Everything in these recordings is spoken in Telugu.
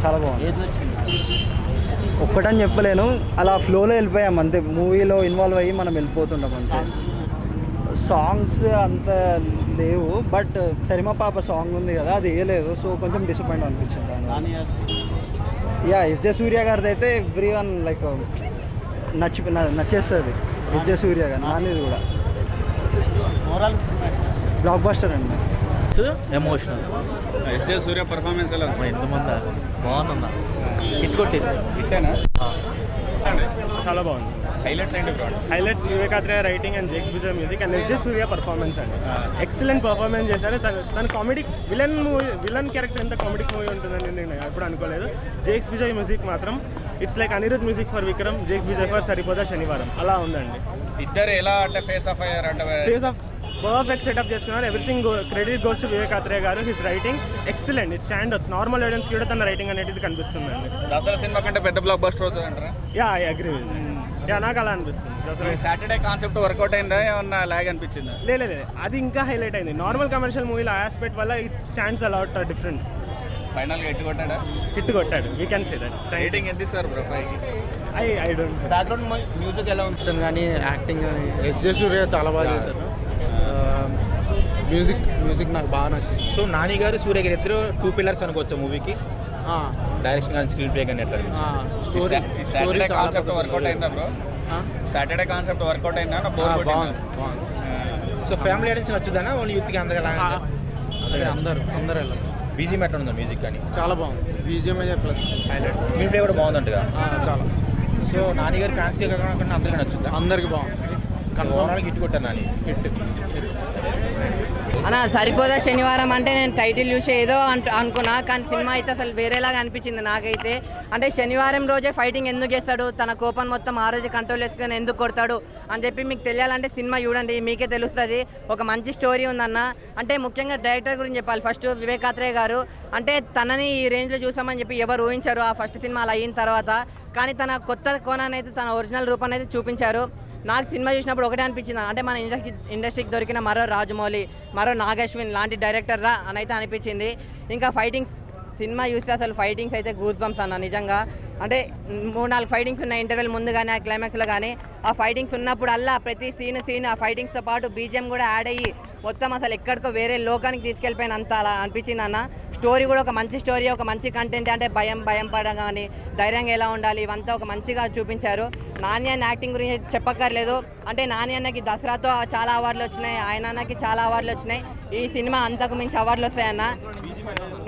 చాలా బాగుంది. ఒక్కటని చెప్పలేను, అలా ఫ్లోలో వెళ్ళిపోయాం అంతే. మూవీలో ఇన్వాల్వ్ అయ్యి మనం వెళ్ళిపోతుంటాం అంతే. సాంగ్స్ అంత లేవు, బట్ సరిమ పాప సాంగ్ ఉంది కదా, అది వేయలేదు. సో కొంచెం డిసప్పాయింట్ అనిపించింది దాని. యా, ఎస్జే సూర్య గారిది అయితే ఎవ్రీ వన్ లైక్ నచ్చేస్తుంది. ఎస్జే సూర్య గారు నానిది కూడా బ్లాక్ బస్టర్ అండి. ఎమోషనల్. ఎస్జే సూర్య పర్ఫార్మెన్స్ ఎలా ఎంతమంది బాగుందన్నా, హిట్ కొట్టేసారు. హిట్టేనా? చాలా బాగుంది. హైలైట్స్ ఏంటి bro? Highlights Vivek Athreya writing and Jakes Bejoy music and SJ Suryah performance అండి. ఎక్సలెంట్ పర్ఫార్మెన్స్ చేశారు. తన కామెడీ విలన్ క్యారెక్టర్ ఎంత కామెడీ మూవీ ఉంటుందని నేను ఎప్పుడు అనుకోలేదు. జేక్స్ విజయ్ మ్యూజిక్ మాత్రం it's like Anirudh music for Vikram, Jakes Bejoy for Saripodhaa Sanivaaram, అలా ఉందండి. ఇద్దరు ఎలా అంటే ఫేస్ ఆఫ్ అయ్యారు అంటే ఫేస్ ఆఫ్ పర్ఫెక్ట్ సెటప్ చేసుకున్నారు. Everything credit goes to Vivek Athreya garu. His writing excellent. It stand outs. Normal audience కూడా తన రైటింగ్ అనేది కనిపిస్తుందండి. దసరా సినిమా కంటే పెద్ద బ్లాక్ బస్టర్ అవుతుంది అంటారా? Yeah, I agree with. Yeah, నాకు అలా అనిపిస్తుంది. సాటర్డే కాన్సెప్ట్ వర్కౌట్ అయిందా, ఏమన్నా లాగ్ అనిపించిందా? లేదు, అది ఇంకా హైలైట్ అయింది. నార్మల్ కమర్షియల్ మూవీలో ఆస్పెక్ట్ వల్ల it stands a lot different. Final గా హిట్ కొట్టాడు. We can say that. Rating ఎంత ఇస్తారు bro? 5 I don't. Background music ఎలా ఉంటుంది కానీ యాక్టింగ్ కానీ ఎస్జే సూర్య చాలా బాగా చేశారు. మ్యూజిక్ నాకు బాగా నచ్చింది. సో నాని గారు సూర్య గారు ఇద్దరు 2 పిల్లర్స్ అనుకోవచ్చు మూవీకి. డైరెక్షన్ కానీ స్క్రీన్ ప్లే కానీ ఎట్లా స్టోరీ సాటర్డే కాన్సెప్ట్ వర్కౌట్ అయిందా బ్రో? సాటర్డే కాన్సెప్ట్ వర్కౌట్ అయిందా? బాగుంది. సో ఫ్యామిలీ ఆడియన్స్ నచ్చుదనా ఓన్లీ యూత్కి అందరూ ఎలా? అందరూ వెళ్ళచ్చు. బీజిఎం ఎట్లా ఉందా మ్యూజిక్ కానీ? చాలా బాగుంది. బీజిఎం ప్లస్ స్క్రీన్ ప్లే కూడా బాగుందంటగా. చాలా. సో నాని గారి ఫ్యాన్స్కి కాకుండా అందరికీ నచ్చుద్దా? అందరికి బాగుంది. ఓవరాల్ హిట్ కొట్టారు నాని. హిట్ అన్న సరిపోదా శనివారం అంటే నేను టైటిల్ చూసి ఏదో అనుకున్నా, కానీ సినిమా అయితే అసలు వేరేలాగా అనిపించింది నాకైతే. అంటే శనివారం రోజే ఫైటింగ్ ఎందుకు చేస్తాడు, తన కోపం మొత్తం ఆ రోజు కంట్రోల్ చేసుకుని ఎందుకు కొడతాడు అని చెప్పి మీకు తెలియాలంటే సినిమా చూడండి, మీకే తెలుస్తుంది. ఒక మంచి స్టోరీ ఉందన్న. అంటే ముఖ్యంగా డైరెక్టర్ గురించి చెప్పాలి. ఫస్ట్ వివేకాత్రేయ గారు అంటే తనని ఈ రేంజ్లో చూసామని చెప్పి ఎవరు ఊహించారు ఆ ఫస్ట్ సినిమా అలా అయిన తర్వాత. కానీ తన కొత్త కోణాన్ని అయితే, తన ఒరిజినల్ రూపాన్ని అయితే చూపించారు. నాకు సినిమా చూసినప్పుడు ఒకటే అనిపించింది, అంటే మన ఇండస్ట్రీకి దొరికిన మరో రాజమౌళి, మరో నాగశ్విన్ లాంటి డైరెక్టర్ రా అని అయితే అనిపించింది. ఇంకా ఫైటింగ్స్ సినిమా చూస్తే అసలు ఫైటింగ్స్ అయితే గూస్ బంప్స్ అన్న నిజంగా. అంటే 3-4 ఫైటింగ్స్ ఉన్నాయి ఇంటర్వెల్ ముందు కానీ ఆ క్లైమాక్స్లో కానీ. ఆ ఫైటింగ్స్ ఉన్నప్పుడు అల్లా ప్రతి సీన్ ఆ ఫైటింగ్స్తో పాటు బీజిఎం కూడా యాడ్ అయ్యి మొత్తం అసలు ఎక్కడికో వేరే లోకానికి తీసుకెళ్ళిపోయినంత అలా అనిపించింది అన్న. స్టోరీ కూడా ఒక మంచి స్టోరీ, ఒక మంచి కంటెంట్. అంటే భయం పడడం కానీ, ధైర్యంగా ఎలా ఉండాలి, ఇవంతా ఒక మంచిగా చూపించారు. నాని అన్న యాక్టింగ్ గురించి చెప్పక్కర్లేదు. అంటే నాని అన్నకి దసరాతో చాలా అవార్డులు వచ్చినాయి, ఆయన అన్నకి చాలా అవార్డులు వచ్చినాయి. ఈ సినిమా అంతకు మించి అవార్డులు వస్తాయన్న.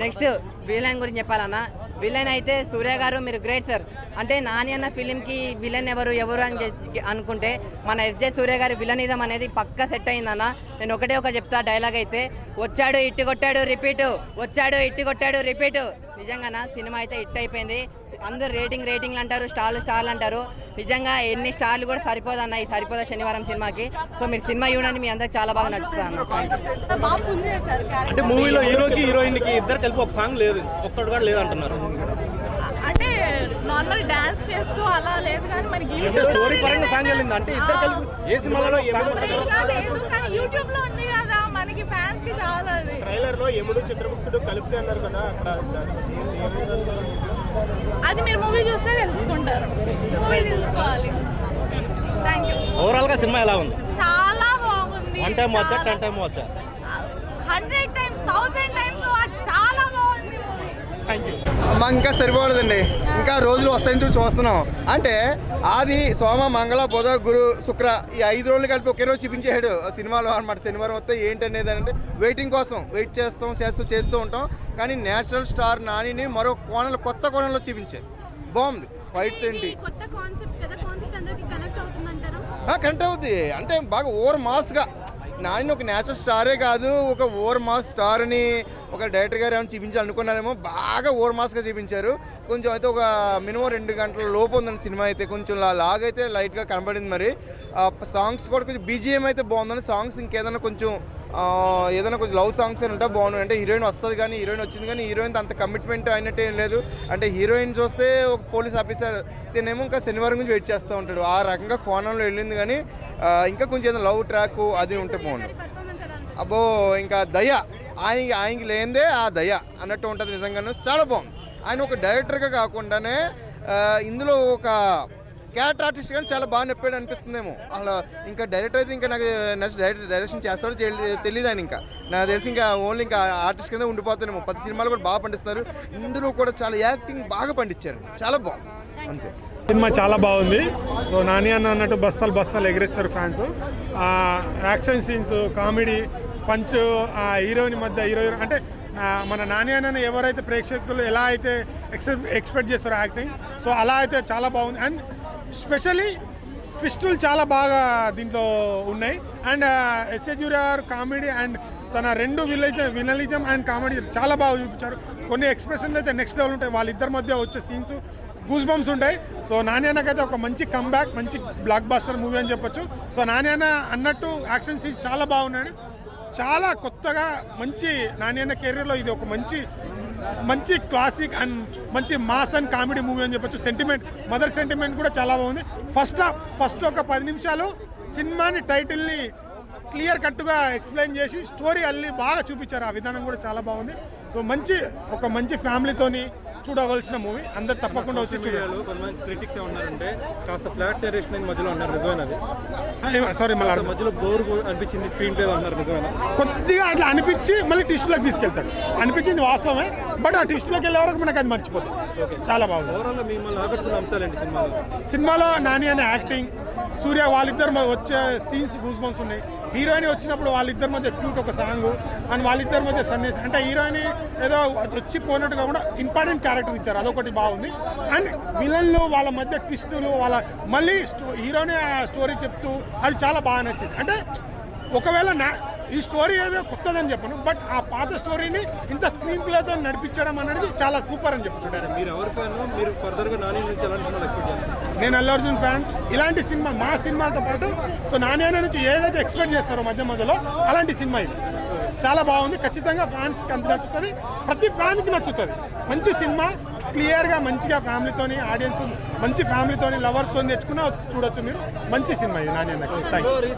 నెక్స్ట్ విలన్ గురించి చెప్పాలన్న. విలన్ అయితే సూర్య గారు మీరు గ్రేట్ సార్. అంటే నాని అన్న ఫిలింకి విలన్ ఎవరు అని అనుకుంటే మన ఎస్జే సూర్య గారి విలనిజం అనేది పక్కా సెట్ అయిందన్న. నేను ఒకటే చెప్తా డైలాగ్ అయితే, వచ్చాడు ఇట్టి కొట్టాడు రిపీటు, వచ్చాడు ఇట్టి కొట్టాడు రిపీటు. నిజంగా సినిమా అయితే హిట్ అయిపోయింది. అందరు రేటింగ్లు అంటారు, స్టార్లు అంటారు. నిజంగా ఎన్ని స్టార్లు కూడా సరిపోదన్న ఈ సరిపోదా శనివారం సినిమాకి. సో మీరు సినిమా చూడండి, మీ అందరికి చాలా బాగా నచ్చుతుంది అన్న. అంటే మూవీలో హీరోకి హీరోయిన్కి ఇద్దరు కలిపి ఒక సాంగ్ లేదు, ఒక్కడు కూడా లేదు అంటున్నారు. అంటే నార్మల్ డాన్స్ చేస్తూ అలా లేదు, కానీ మనకి స్టోరీ పరంగా సాంగ్ వెళ్ళింది. అంటే ఇద్దరు కలిపి ఏ సినిమాలో లేదు, కానీ యూట్యూబ్ లో ఉంది కదా, మనకి ఫ్యాన్స్ కి చాలా. ట్రైలర్ లో యముడు చిత్రగుప్తుడు కలిపితే అన్నారు కదా, అది మీరు మూవీ చూస్తే తెలుసుకుంటారు. మూవీ తెలుసుకోవాలి. Thank you. ఓవరాల్ గా సినిమా ఎలా ఉంది? చాలా బాగుంది. 1 టైం వాచా 10 టైం వాచా? 100 టైమ్స్ 1000 టైమ్స్ వాచ్. చాలా బాగుంది మూవీ. మాకు ఇంకా సరిపోలేదండి, ఇంకా రోజులు వస్తాయంటూ చూస్తున్నాం. అంటే ఆది సోమ మంగళ బుధ గురు శుక్ర ఈ 5 రోజులు కలిపి ఒకే రోజు చూపించాడు సినిమాలో అనమాట. శనివారం వస్తే ఏంటనేది అంటే వెయిటింగ్ కోసం వెయిట్ చేస్తూ ఉంటాం. కానీ నేచురల్ స్టార్ నానిని మరో కొత్త కోణంలో చూపించారు. బాగుంది. ఫైట్స్ ఏంటి కనెక్ట్ అవుద్ది. అంటే బాగా ఓవర్ మాస్గా నాని ఒక నేచురల్ స్టారే కాదు, ఒక ఓవర్ మాస్ స్టార్ అని ఒక డైరెక్టర్ గారు ఏమైనా చూపించాలనుకున్నారేమో, బాగా ఓవర్ మాస్గా చూపించారు. కొంచెం అయితే ఒక మినిమం 2 గంటల లోపు ఉందండి సినిమా అయితే. కొంచెం లాగ్ అయితే లైట్గా కనబడింది. మరి సాంగ్స్ కూడా కొంచెం బీజిఎం అయితే బాగుందండి. సాంగ్స్ ఇంకేదైనా కొంచెం లవ్ సాంగ్స్ అని ఉంటే బాగున్నాయి. అంటే హీరోయిన్ వస్తుంది కానీ వచ్చింది కానీ హీరోయిన్ అంత కమిట్మెంట్ అయినట్టు ఏం లేదు. అంటే హీరోయిన్ చూస్తే ఒక పోలీస్ ఆఫీసర్, తినేమో ఇంకా శనివారం గురించి వెయిట్ చేస్తూ ఉంటాడు. ఆ రకంగా కోణంలో వెళ్ళింది. కానీ ఇంకా కొంచెం ఏదైనా లవ్ ట్రాక్ అది ఉంటే బాగుంది. అబ్బో ఇంకా దయ ఆయనకి లేనిదే ఆ దయ అన్నట్టు ఉంటుంది. నిజంగానే చాలా బాగుంది. ఆయన ఒక డైరెక్టర్గా కాకుండానే ఇందులో ఒక క్యారెక్టర్ ఆర్టిస్ట్ కానీ చాలా బాగా నప్పాడు అనిపిస్తుందేమో. అసలు ఇంకా డైరెక్టర్ అయితే ఇంకా నాకు నెక్స్ట్ డైరెక్షన్ చేస్తాడో తెలియదు ఆయన. ఇంకా నాకు తెలిసి ఇంకా ఓన్లీ ఇంకా ఆర్టిస్ట్ కింద ఉండిపోతానేమో. 10 సినిమాలు కూడా బాగా పండిస్తున్నారు. ఇందులో కూడా చాలా యాక్టింగ్ బాగా పండించారు, చాలా బాగుంది అంతే. సినిమా చాలా బాగుంది. సో నాని అన్నట్టు బస్తాలు ఎగిరేస్తారు fans. Action scenes, comedy, punch, heroine మధ్య హీరోయిన్ అంటే మన నాని అన్న ఎవరైతే ప్రేక్షకులు ఎలా అయితే ఎక్స్పెక్ట్ చేస్తారో యాక్టింగ్, సో అలా అయితే చాలా బాగుంది. అండ్ స్పెషల్లీ ట్విస్టులు చాలా బాగా దీంట్లో ఉన్నాయి. అండ్ ఎస్ఏ జూరియా గారు కామెడీ అండ్ తన 2 వినలిజం అండ్ కామెడీ చాలా బాగా చూపించారు. కొన్ని ఎక్స్ప్రెషన్లు అయితే నెక్స్ట్ లెవెల్ ఉంటాయి. వాళ్ళిద్దరి మధ్య వచ్చే సీన్స్ గూస్ బంప్స్ ఉంటాయి. సో నాని అన్నకైతే ఒక మంచి కమ్బ్యాక్, మంచి బ్లాక్ బాస్టర్ మూవీ అని చెప్పొచ్చు. సో నాని అన్న అన్నట్టు యాక్షన్ సీన్స్ చాలా బాగున్నాయి. చాలా కొత్తగా మంచి నాని అన్న కెరీర్లో ఇది ఒక మంచి క్లాసిక్ అండ్ మంచి మాస్ అండ్ కామెడీ మూవీ అని చెప్పొచ్చు. సెంటిమెంట్, మదర్ సెంటిమెంట్ కూడా చాలా బాగుంది. ఫస్ట్ ఒక 10 నిమిషాలు సినిమాని టైటిల్ని క్లియర్ కట్గా ఎక్స్ప్లెయిన్ చేసి స్టోరీ అల్లి బాగా చూపించారు. ఆ విధానం కూడా చాలా బాగుంది. సో ఒక మంచి ఫ్యామిలీతోని చూడవలసిన మూవీ. అందరు తప్పకుండా వచ్చి చూడాలి. కొంతమంది క్రిటిక్స్ ఏమన్నారంటే కాస్త ఫ్లాట్ నరేషన్ మధ్యలో ఉన్నారు, నిజమేనది? సారీ, మళ్ళీ మధ్యలో బోర్ అనిపించింది స్క్రీన్ ప్లే అన్నారు, నిజమేనా? కొద్దిగా అట్లా అనిపించి మళ్ళీ ట్విస్ట్లోకి తీసుకెళ్తాడు. అనిపించింది వాస్తవమే, బట్ ఆ ట్విస్ట్లోకి వెళ్ళే వరకు మనకు అది మర్చిపోతాం. చాలా బాగుంది. ఓవరాల్ మిమ్మల్ని ఆకట్టుకున్న అంశాలు ఏంటి సినిమాలో? నాని అనే యాక్టింగ్, సూర్య వాళ్ళిద్దరు వచ్చే సీన్స్ గూస్ బంప్స్ ఉన్నాయి. హీరోయిన్ వచ్చినప్పుడు వాళ్ళిద్దరి మధ్య క్యూట్ ఒక సాంగ్ అండ్ వాళ్ళిద్దరి మధ్య సన్నిస్, అంటే హీరోయిన్ ఏదో వచ్చి పోయినట్టు కాకుండా ఇంపార్టెంట్ క్యారెక్టర్ ఇచ్చారు, అదొకటి బాగుంది. అండ్ విలన్లు వాళ్ళ మధ్య ట్విస్టులు, వాళ్ళ మళ్ళీ హీరోయిన్ స్టోరీ చెప్తూ అది చాలా బాగా నచ్చింది. అంటే ఒకవేళ ఈ స్టోరీ ఏదో కొత్తదని చెప్పను, బట్ ఆ పాత స్టోరీని ఇంత స్క్రీన్ ప్లేతో నడిపించడం అనేది చాలా సూపర్ అని చెప్పచ్చు. మీరు ఎవరి ఫ్యాన్? మీరు ఫర్దర్గా నాని నుంచి ఎలాంటి సినిమాలు ఎక్స్పెక్ట్ చేస్తారు? నేను అల్లు అర్జున్ ఫ్యాన్స్. ఇలాంటి సినిమా మా సినిమాలతో పాటు సో నాని అన్న నుంచి ఏదైతే ఎక్స్పెక్ట్ చేస్తారో మధ్యలో అలాంటి సినిమా ఇది చాలా బాగుంది. ఖచ్చితంగా ఫ్యాన్స్కి అంత నచ్చుతుంది, ప్రతి ఫ్యాన్కి నచ్చుతుంది. మంచి సినిమా, క్లియర్గా మంచిగా ఫ్యామిలీతోని, ఆడియన్స్ మంచి ఫ్యామిలీతోని, లవర్స్తో తెచ్చుకున్నా చూడొచ్చు మీరు. మంచి సినిమా ఇది నాని అన్నకి.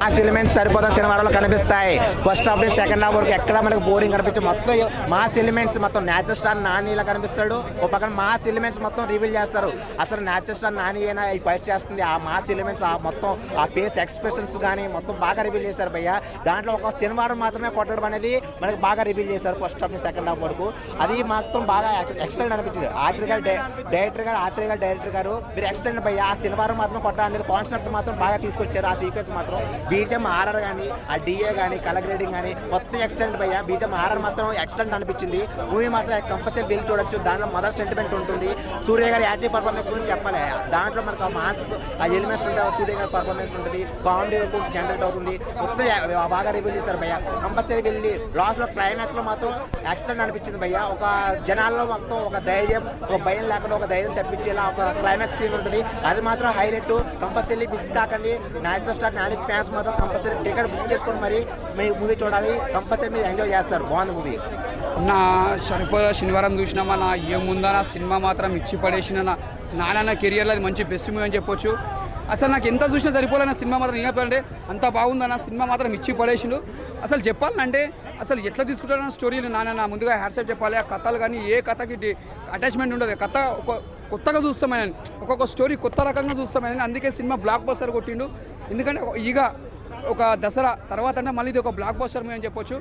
ఆ ఎలిమెంట్స్ సరిపోతా సినిమాలో కనిపిస్తాయి. ఫస్ట్ హాఫ్ నుంచి సెకండ్ హాఫ్ వరకు ఎక్కడ మనకు బోరింగ్ కనిపించి మొత్తం మాస్ ఎలిమెంట్స్ మొత్తం న్యాచురల్ స్టార్ నాని ఇలా కనిపిస్తాడు. ఒక పక్కన మాస్ ఎలిమెంట్స్ మొత్తం రివీల్ చేస్తారు. అసలు న్యాచురల్ స్టార్ నాని అయినా ఈ ఫైట్ చేస్తుంది. ఆ మాస్ ఎలిమెంట్స్ మొత్తం ఆ ఫేస్ ఎక్స్ప్రెషన్స్ కానీ మొత్తం బాగా రివీల్ చేశారు భయ్య. దాంట్లో ఒక శనివారం మాత్రమే కొట్టడం అనేది మనకు బాగా రివీల్ చేశారు ఫస్ట్ హాఫ్ నుంచి సెకండ్ హాఫ్ వరకు. అది మాత్రం బాగా ఎక్సలెంట్ అనిపించింది. డైరెక్టర్ గారు మీరు ఎక్స్టెండ్ భయ్య ఆ శనివారం మాత్రం కొట్ట అనేది కాన్సెప్ట్ మాత్రం బాగా తీసుకొచ్చారు. ఆ సీక్వెన్స్ మాత్రం బీజం ఆర్ఆర్ కానీ, ఆ డిఏ కానీ, కలర్ గ్రేడింగ్ కానీ మొత్తం ఎక్సలెంట్ భయ్య. బీజం ఆర్ఆర్ మాత్రం ఎక్సలెంట్ అనిపించింది. మూవీ మాత్రం కంపల్సరీ వెళ్ళి చూడొచ్చు. దాంట్లో మదర్ సెంటిమెంట్ ఉంటుంది. సూర్య గారి యాక్టివ్ పర్ఫార్మెన్స్ గురించి చెప్పాలి. దాంట్లో మనకు మాస్ ఆ ఎలిమెంట్స్ ఉంటాయి. సూర్య గారి పర్ఫార్మెన్స్ ఉంటుంది, కామెడీ జనరేట్ అవుతుంది. మొత్తం బాగా రివీల్ చేశారు భయ్య. కంపల్సరీ వెళ్ళి లాస్ట్లో క్లైమాక్స్లో మాత్రం ఎక్సలెంట్ అనిపించింది భయ్య. ఒక జనాల్లో మొత్తం ఒక ధైర్యం, ఒక భయం లేకుండా ఒక ధైర్యం తెప్పించేలా ఒక క్లైమాక్స్ సీన్ ఉంటుంది. అది మాత్రం హైలైట్. కంపల్సరీ మిస్ కాకండి. న్యాచురల్ స్టార్ నాని ఫ్యాన్స్ మాత్రం కంపల్సరీ టికెట్ బుక్ చేసుకొని మరి మీ మూవీ చూడాలి. కంపల్సరీ మీరు ఎంజాయ్ చేస్తారు. బాగుంది మూవీ. నా శనివారం చూసినామా నా ఏముందా నా సినిమా మాత్రం ఇచ్చి పడేసిన నాన్న కెరియర్లో అది మంచి బెస్ట్ మూవీ అని చెప్పొచ్చు. అసలు నాకు ఎంత చూసినా సరిపోలే సినిమా మాత్రం. ఏమంటే అంత బాగుందన్న సినిమా మాత్రం ఇచ్చి పడేసిండు. అసలు చెప్పాలంటే అసలు ఎట్లా తీసుకుంటారన్న స్టోరీలు నాన్న ముందుగా హ్యాట్సప్ చెప్పాలి. ఆ కథలు కానీ ఏ కథకి అటాచ్మెంట్ ఉండదు. కథ కొత్తగా చూస్తామని, ఒక్కొక్క స్టోరీ కొత్త రకంగా చూస్తామని. అందుకే సినిమా బ్లాక్ బస్టర్ కొట్టిండు. ఎందుకంటే ఒక దసరా తర్వాత అంటే మళ్ళీ ఇది ఒక బ్లాక్ బస్టర్ మూవీ అని చెప్పొచ్చు.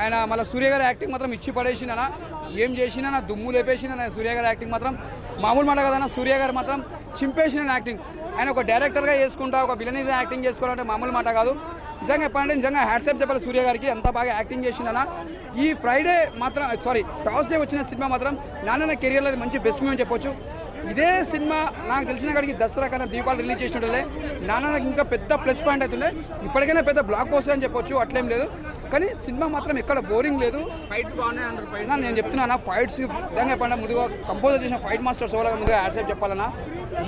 ఆయన మళ్ళీ సూర్య గారి యాక్టింగ్ మాత్రం ఇచ్చి పడేసినా, ఏం చేసినా నా దుమ్ము లేపేసిన. సూర్య గారి యాక్టింగ్ మాత్రం మామూలు మాట కదన్నా. సూర్య గారు మాత్రం చింపేసిన యాక్టింగ్. ఆయన ఒక డైరెక్టర్గా చేసుకుంటా ఒక విలనీగా యాక్టింగ్ చేసుకోవాలంటే మామూలు మాట కాదు. నిజంగా చెప్పాలంటే నిజంగా హ్యాట్సప్ చెప్పాలి సూర్య గారికి. అంత బాగా యాక్టింగ్ చేసినా. ఈ ఫ్రైడే మాత్రం థర్స్డే వచ్చిన సినిమా మాత్రం నాన్న కెరియర్లో అది మంచి బెస్ట్ మూవీ అని చెప్పొచ్చు. ఇదే సినిమా నాకు తెలిసిన కాడికి దసరా కన్నా దీపావళి రిలీజ్ చేసినట్లే నాన్నకి ఇంకా పెద్ద ప్లస్ పాయింట్ అవుతుండే. ఇప్పటికైనా పెద్ద బ్లాక్ బస్టర్ అని చెప్పొచ్చు, అట్లేం లేదు. కానీ సినిమా మాత్రం ఎక్కడ బోరింగ్ లేదు. ఫైట్స్ బాగున్నాయి అందరూ. నేను చెప్తున్నాను ఫైట్స్ నిజంగా చెప్పండి. ముందుగా కంపోజర్ చేసిన ఫైట్ మాస్టర్ సోలాగా ముందుగా యాడ్సెప్ చెప్పాలన్నా.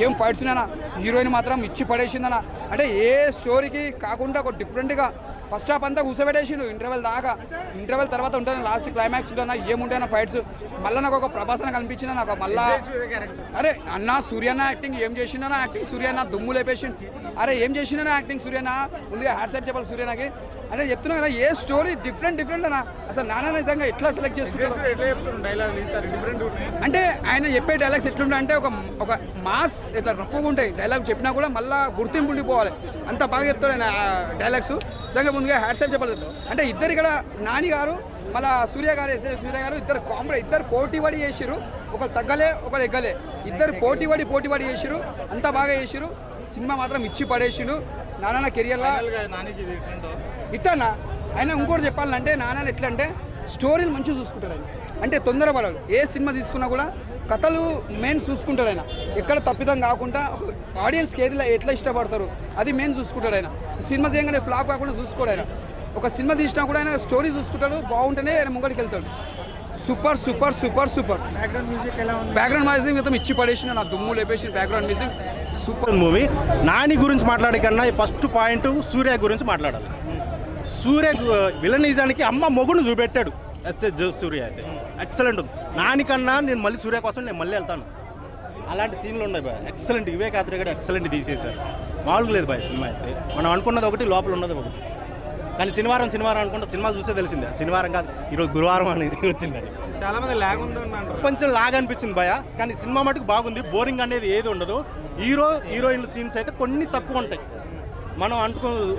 ఏం ఫైట్స్ ఉన్నాయన్నా. హీరోయిన్ మాత్రం ఇచ్చి పడేసిందన్న. అంటే ఏ స్టోరీకి కాకుండా ఒక డిఫరెంట్గా ఫస్ట్ హాఫ్ అంతా కూర్చోబెట్టేసిండు ఇంటర్వెల్ దాకా. ఇంటర్వెల్ తర్వాత ఉంటుంది లాస్ట్ క్లైమాక్స్ ఉంటాను ఏముంటాయన్న ఫైట్స్. మళ్ళీ నాకు ఒక ప్రభాసన కనిపించిన నాకు మళ్ళా అరే అన్న సూర్యన్న యాక్టింగ్ ఏం చేసిండన్న యాక్టింగ్. సూర్యన్న దుమ్ము లేపేసిండు. అరే ఏం చేసిండన్న యాక్టింగ్ సూర్యన్న. ముందుగా హ్యాట్సప్ చెప్పాలి సూర్యన్నకి. అంటే చెప్తున్నా కదా ఏ స్టోరీ డిఫరెంట్ అన్న అసలు నాన్న నిజంగా ఎట్లా సెలెక్ట్ చేసుకుంటారు ఎట్లా చెప్తున్నాను డైలాగ్ ఈసారి డిఫరెంట్ అంటే ఆయన చెప్పే డైలాగ్స్ ఎట్లుంటాయి అంటే ఒక మాస్ ఇట్లా రఫ్గా ఉంటాయి డైలాగ్ చెప్పినా కూడా మళ్ళీ గుర్తింపు ఉండిపోవాలి అంత బాగా చెప్తాడు ఆయన డైలాగ్స్ నిజంగా ముందుగా హ్యాట్సాప్ చెప్పాలి అంటే ఇద్దరు ఇక్కడ నాని గారు మళ్ళీ సూర్య గారు ఇద్దరు కామెడీ ఇద్దరు పోటీపడి చేసిరు ఒకరు తగ్గలే ఒకరు ఎగ్గలే ఇద్దరు పోటీపడి చేసిరు అంత బాగా చేసిరు సినిమా మాత్రం ఇచ్చి పడేసిరు నాన్న కెరియర్లో ఇట్టన్నా ఆయన ఇంకోటి చెప్పాలంటే నాన్న ఎట్లా అంటే స్టోరీలు మంచిగా చూసుకుంటాడు ఆయన అంటే తొందరపడాడు ఏ సినిమా తీసుకున్నా కూడా కథలు మెయిన్ చూసుకుంటాడు ఆయన ఎక్కడ తప్పిదం కాకుండా ఒక ఆడియన్స్కి ఎట్లా ఇష్టపడతారు అది మెయిన్ చూసుకుంటాడు ఆయన సినిమా చేయగానే ఫ్లాప్ కాకుండా చూసుకోడు ఆయన ఒక సినిమా తీసినా కూడా ఆయన స్టోరీ చూసుకుంటాడు బాగుంటేనే ఆయన ముంగడికి వెళ్తాడు సూపర్ బ్యాక్గ్రౌండ్ మ్యూజిక్ మొత్తం ఇచ్చి పడేసిన నా దుమ్ము లేపేసిన background music super movie. Nani గురించి మాట్లాడే కన్నా ఫస్ట్ పాయింట్ సూర్య గురించి మాట్లాడాలి. సూర్య విలనిజానికి అమ్మ మొగుడు చూపెట్టాడు సూర్య అయితే ఎక్సలెంట్ ఉంది. నాని కన్నా నేను మళ్ళీ సూర్య కోసం నేను మళ్ళీ వెళ్తాను అలాంటి సీన్లు ఉన్నాయి బాయ్ ఎక్సలెంట్. ఇవే కాత్రి కూడా ఎక్సలెంట్ తీసేశారు మామూలుగా లేదు బాయ్ సినిమా అయితే. మనం అనుకున్నది ఒకటి లోపల ఉన్నది ఒకటి. కానీ శనివారం అనుకుంటే సినిమా చూస్తే తెలిసిందే శనివారం కాదు ఈరోజు గురువారం అనేది వచ్చిందని. చాలా మంది లాగ్ ఉంది కొంచెం లాగ్ అనిపించింది భయ కానీ సినిమా మటుకు బాగుంది. బోరింగ్ అనేది ఏది ఉండదు. హీరోయిన్ల సీన్స్ అయితే కొన్ని తక్కువ ఉంటాయి. మనం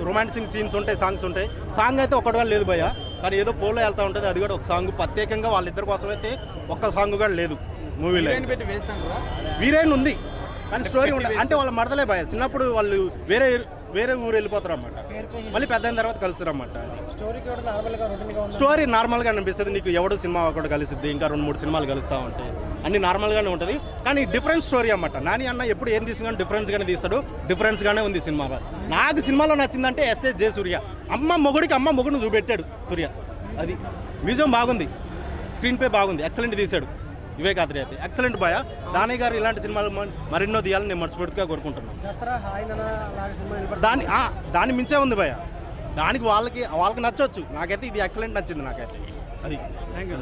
రొమాంటిక్ సీన్స్ ఉంటాయి సాంగ్స్ ఉంటాయి. సాంగ్ అయితే ఒకటిగా లేదు భయ కానీ ఏదో పోలో వెళ్తూ ఉంటుంది అది కూడా ఒక సాంగ్ ప్రత్యేకంగా వాళ్ళిద్దరి కోసం అయితే ఒక్క సాంగ్ కూడా లేదు మూవీలో. వీరేన్ ఉంది కానీ స్టోరీ ఉండదు అంటే వాళ్ళ మడతలే భయ చిన్నప్పుడు వాళ్ళు వేరే ఊరు వెళ్ళిపోతారు అన్నమాట మళ్ళీ పెద్ద అయిన తర్వాత కలుస్తారు అన్నమాట. అది స్టోరీ నార్మల్గా అనిపిస్తుంది. నీకు ఎవడు సినిమా ఒకటి కలిసిద్ది ఇంకా 2-3 సినిమాలు కలుస్తూ ఉంటాయి అన్ని నార్మల్గానే ఉంటుంది కానీ డిఫరెంట్ స్టోరీ అన్నమాట. నాని అన్న ఎప్పుడు ఏం తీసుకున్నా డిఫరెన్స్గానే తీస్తాడు. డిఫరెన్స్గానే ఉంది సినిమా. నాకు సినిమాలో నచ్చిందంటే ఎస్ఎస్ సూర్య అమ్మ మొగుడిని చూపెట్టాడు సూర్య. అది మ్యూజియం బాగుంది స్క్రీన్ ప్లే బాగుంది ఎక్సలెంట్ తీశాడు. ఇవే కాత్రి అయితే ఎక్సలెంట్ భయ. దానయ్య గారు ఇలాంటి సినిమాలు మరెన్నో తీయాలని నేను మనస్ఫూర్తిగా కోరుకుంటున్నాను. దాని మించే ఉంది భయ. దానికి వాళ్ళకి నచ్చవచ్చు. నాకైతే ఇది ఎక్సలెంట్ నచ్చింది నాకైతే అది. Thank you.